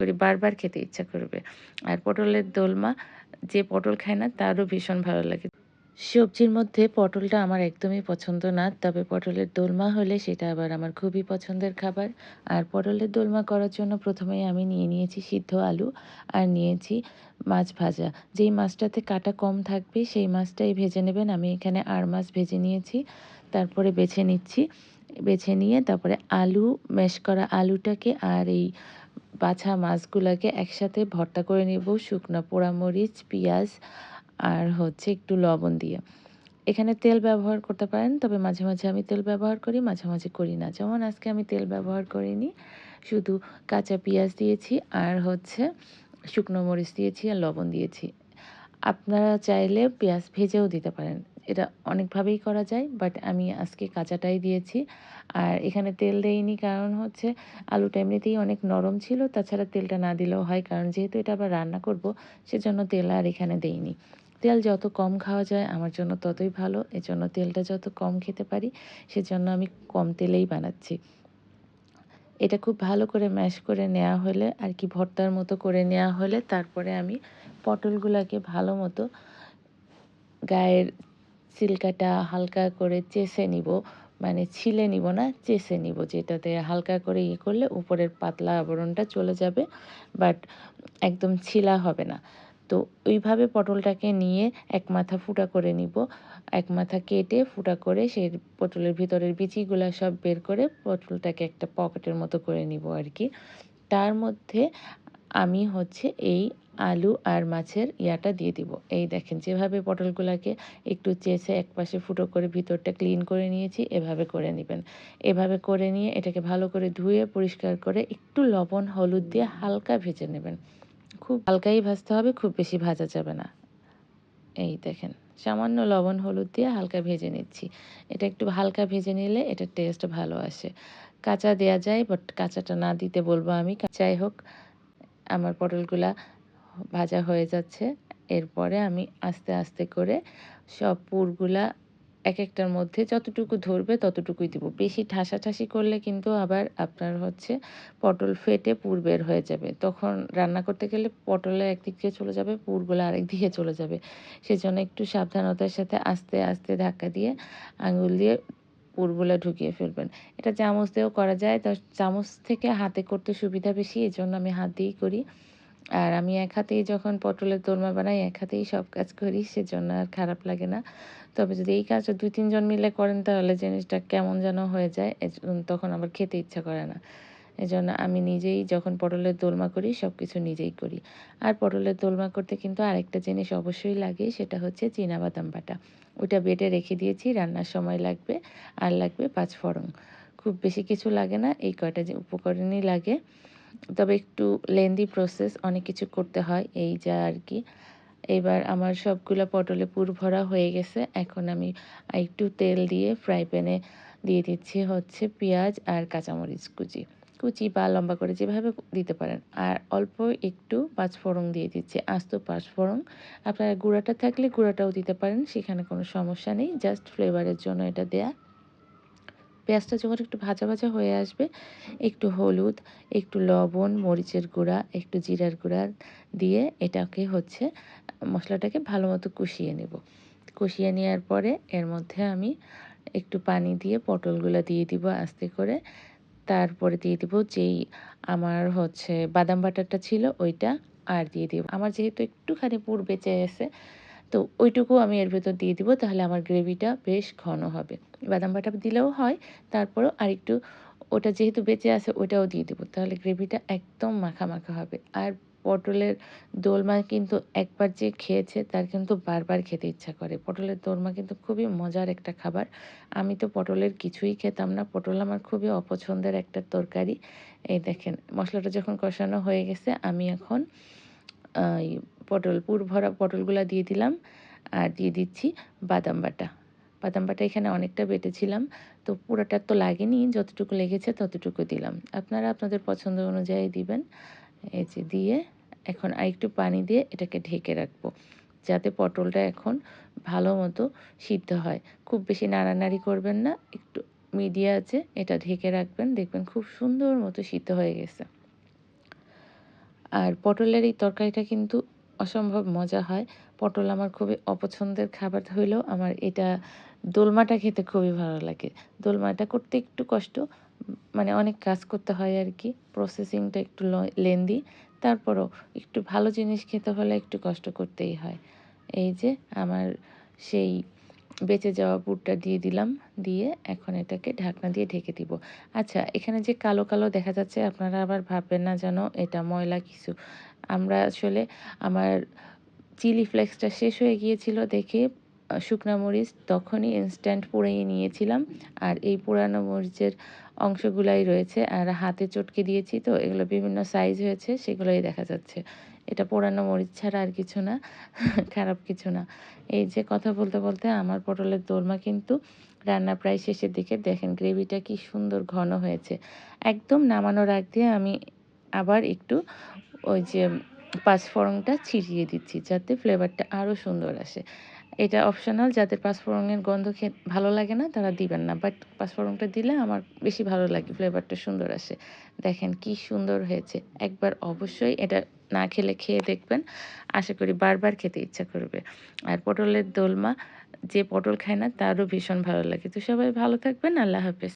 করি, বারবার খেতে ইচ্ছা করবে। আর পটলের দোলমা যে পটল খায় না তারও ভীষণ ভালো লাগে। সবজির মধ্যে পটলটা আমার একদমই পছন্দ না। তবে পটলের দোলমা হলে সেটা আবার আমার খুবই পছন্দের খাবার। আর পটলের দোলমা করার জন্য ১ম এই আমি নিয়ে নিয়েছি সিদ্ধ আলু আর নিয়েছি মাছ ভাজা। যেই মাছটাতে কাঁটা কম থাকবে সেই মাছটাই ভেজে নেবেন। আমি এখানে আর মাছ ভেজে নিয়েছি। তারপরে বেছে নিচ্ছি। বেছে নিয়ে তারপরে আলু, ম্যাশ করা আলুটাকে আর এই বাছা মাছগুলাকে একসাথে ভর্তা করে নিব শুকনা পোড়ামরিচ, পিঁয়াজ আর হচ্ছে একটু লবণ দিয়ে। এখানে তেল ব্যবহার করতে পারেন, তবে মাঝে, মাঝে আমি তেল ব্যবহার করি, মাঝে, মাঝে করি না। যেমন আজকে আমি তেল ব্যবহার করিনি। শুধু কাঁচা পিঁয়াজ দিয়েছি আর হচ্ছে শুকনো মরিচ দিয়েছি আর লবণ দিয়েছি। আপনারা চাইলে পেঁয়াজ ভেজেও দিতে পারেন। এটা অনেকভাবেই করা যায়, বাট আমি আজকে কাঁচাটাই দিয়েছি। আর এখানে তেল দেইনি কারণ হচ্ছে আলুটা এমনিতেই অনেক নরম ছিল। তাছাড়া তেলটা না দিলেও হয়, কারণ যেহেতু এটা আবার রান্না করব, সেজন্য তেল আর এখানে দেইনি। তেল যত কম খাওয়া যায় আমার জন্য ততই ভালো। এজন্য তেলটা যত কম খেতে পারি, সেজন্য আমি কম তেলেই বানাচ্ছি। এটা খুব ভালো করে ম্যাশ করে নেওয়া হলে আর কি, ভর্তার মতো করে নেওয়া হলে তারপরে আমি পটলগুলাকে ভালো মতো গায়ের ছিলকাটা হালকা করে চেঁছে নিব। মানে ছিলে নিব না, চেঁছে নিব। যেটাতে হালকা করে ইয়ে করলে উপরের পাতলা আবরণটা চলে যাবে, বাট একদম ছিলা হবে না। তো ওইভাবে পটলটাকে নিয়ে এক মাথা ফুটা করে নিব। এক মাথা কেটে ফুটা করে সেই পটলের ভিতরের বিচিগুলা সব বের করে পটলটাকে একটা পকেটের মতো করে নিব আরকি। তার মধ্যে আমি হচ্ছে এই আলু আর মাছের ইয়াটা দিয়ে দিব। এই দেখেন যেভাবে পটলগুলাকে একটু চেঁচে একপাশে ফুটো করে ভিতরটা ক্লিন করে নিয়েছি, এভাবে করে নিবেন। এভাবে করে নিয়ে এটাকে ভালো করে ধুয়ে পরিষ্কার করে একটু লবণ, হলুদ দিয়ে হালকা ভেজে নেবেন। খুব হালকাই ভাজতে হবে, খুব বেশি ভাজা যাবে না। এই দেখেন, সামান্য লবণ, হলুদ দিয়ে হালকা ভেজে নিচ্ছি। এটা একটু হালকা ভেজে নিলে এটার টেস্ট ভালো আসে। কাঁচা দেয়া যায়, বাট কাঁচাটা না দিতে বলব আমি। যাই হোক, আমার পটলগুলা ভাজা হয়ে যাচ্ছে। এরপরে আমি আস্তে, আস্তে করে সব পুরগুলা একেকটার মধ্যে যতটুকু ধরবে ততটুকুই দিব। বেশি ঠাসাঠাসি করলে কিন্তু আবার আপনার হচ্ছে পটল ফেটে পুর বের হয়ে যাবে। তখন রান্না করতে গেলে পটলে একদিক দিয়ে চলে যাবে, পুরগুলা আরেক দিকে চলে যাবে। সেজন্য একটু সাবধানতার সাথে আস্তে, আস্তে ধাক্কা দিয়ে আঙুল দিয়ে পুরগুলা ঢুকিয়ে ফেলবেন। এটা চামচ দিয়েও করা যায়। তো চামচ থেকে হাতে করতে সুবিধা বেশি, এজন্য আমি হাত দিয়েই করি। আর আমি এক হাতেই যখন পটলের দোরমা বানাই, এক হাতেই সব কাজ করি, সেজন্য আর খারাপ লাগে না। তবে যদি এই কাজটা ২-৩ জন মিলে করেন তাহলে জিনিসটা কেমন যেন হয়ে যায়। তখন আবার খেতে ইচ্ছা করে না। এজন্য আমি নিজেই যখন পটলের দোলমা করি সবকিছু নিজেই করি। আর পটলের দোলমা করতে কিন্তু আরেকটা জিনিস অবশ্যই লাগে, সেটা হচ্ছে চীনাবাদাম বাটা। ওইটা বেটে রেখে দিয়েছি, রান্নার সময় লাগবে। আর লাগবে ৫ ফোড়ন। খুব বেশি কিছু লাগে না, এই কয়টা যে উপকরণই লাগে। তবে একটু লেন্দি প্রসেস, অনেক কিছু করতে হয়, এই যা আরকি। এবার আমার সবগুলা পটলে পুর ভরা হয়ে গেছে। এখন আমি একটু তেল দিয়ে ফ্রাই প্যানে দিয়ে দিচ্ছি হচ্ছে পেঁয়াজ আর কাঁচামরিচ কুচি। কুচি বা লম্বা করে যেভাবে দিতে পারেন। আর অল্প একটু পাঁচফোড়ন দিয়ে দিচ্ছি, আস্ত পাঁচফোড়ন। আপনার গুঁড়াটা থাকলে গুঁড়াটাও দিতে পারেন, সেখানে কোনো সমস্যা নেই। জাস্ট ফ্লেভারের জন্য এটা দেয়া। পেঁয়াজটা যখন একটু ভাজা, ভাজা হয়ে আসবে, একটু হলুদ, একটু লবণ, মরিচের গুঁড়া, একটু জিরার গুঁড়া দিয়ে এটাকে হচ্ছে মশলাটাকে ভালো মতো কষিয়ে নেব। কষিয়ে নেওয়ার পরে এর মধ্যে আমি একটু পানি দিয়ে পটলগুলা দিয়ে দিব আস্তে করে। তারপরে দিয়ে দিব যেই আমার হচ্ছে বাদাম বাটাটা ছিল ওইটা, আর দিয়ে দিব। আমার যেহেতু একটুখানি পুর বেঁচে গেছে, তো ওইটুকু আমি এর ভেতর দিয়ে দিব, তাহলে আমার গ্রেভিটা বেশ ঘন হবে। বাদাম বাটা দিলেও হয়, তারপরেও আরেকটু ওটা যেহেতু বেঁচে আছে ওটাও দিয়ে দেবো। তাহলে গ্রেভিটা একদম মাখা, মাখা হবে। আর পটলের দোলমা কিন্তু একবার যে খেয়েছে তার কিন্তু বারবার খেতে ইচ্ছা করে। পটলের দোলমা কিন্তু খুবই মজার একটা খাবার। আমি তো পটলের কিছুই খেতাম না। পটল আমার খুবই অপছন্দের একটা তরকারি। এই দেখেন মসলাটা যখন কষানো হয়ে গেছে, আমি এখন এই পুর ভরা পটলগুলা দিয়ে দিলাম। আর দিয়ে দিচ্ছি বাদাম বাটা। বাদাম বাটা এখানে অনেকটা বেটেছিলাম। তো পুরাটা তো লাগেনি, যতটুকু লেগেছে ততটুকু দিলাম। আপনারা আপনাদের পছন্দ অনুযায়ী দিবেন। এই যে দিয়ে এখন আরেকটু পানি দিয়ে এটাকে ঢেকে রাখবো। যাতে পটলটা এখন ভালো মতো সিদ্ধ হয়। খুব বেশি নাড়ানাড়ি করবেন না। একটু মিডিয়া আঁচে এটা ঢেকে রাখবেন। দেখবেন খুব সুন্দর মতো সিদ্ধ হয়ে গেছে। আর পটলের এই তরকারিটা কিন্তু অসম্ভব মজা হয়। পটল আমার খুবই অপছন্দের খাবার হইলেও আমার এটা দোলমাটা খেতে খুবই ভালো লাগে। দোলমাটা করতে একটু কষ্ট, মানে অনেক কাজ করতে হয় আরকি। প্রসেসিংটা একটু লেন্দি। তারপরও একটু ভালো জিনিস খেতে হলে একটু কষ্ট করতেই হয়। এই যে আমার সেই বেঁচে যাওয়া পুরটা দিয়ে দিলাম। দিয়ে এখন এটাকে ঢাকনা দিয়ে ঢেকে দিব। আচ্ছা, এখানে যে কালো, কালো দেখা যাচ্ছে আপনারা আবার ভাববেন না যেন এটা ময়লা কিছু। আমরা আসলে আমার চিলি ফ্লেক্সটা শেষ হয়ে গিয়েছিল দেখে শুকনা মরিচ তখনই ইনস্ট্যান্ট পুড়িয়ে নিয়েছিলাম। আর এই পোড়ানো মরিচের অংশগুলাই রয়েছে। আর হাতে চটকে দিয়েছি তো এগুলো বিভিন্ন সাইজ হয়েছে সেগুলোই দেখা যাচ্ছে। এটা পোড়ানো মরিচ ছাড়া আর কিছু না, খারাপ কিছু না। এই যে কথা বলতে, বলতে আমার পটলের দোরমা কিন্তু রান্না প্রায় শেষের দিকে। দেখেন গ্রেভিটা কি সুন্দর ঘন হয়েছে। একদম নামানোর আগ দিয়ে আমি আবার একটু ওই যে পাঁচফোড়নটা ছিটিয়ে দিচ্ছি যাতে ফ্লেভারটা আরও সুন্দর আসে। এটা অপশনাল, যাদের পাঁচফোড়নের গন্ধ ভালো লাগে না তারা দিবেন না। বাট পাঁচফোড়নটা দিলে আমার বেশি ভালো লাগে, ফ্লেভারটা সুন্দর আসে। দেখেন কি সুন্দর হয়েছে। একবার অবশ্যই এটা না খেলে খেয়ে দেখবেন। আশা করি বারবার খেতে ইচ্ছা করবে। আর পটলের দোলমা যে পটল খায় না তারও ভীষণ ভালো লাগে। তো সবাই ভালো থাকবেন। আল্লাহ হাফেজ।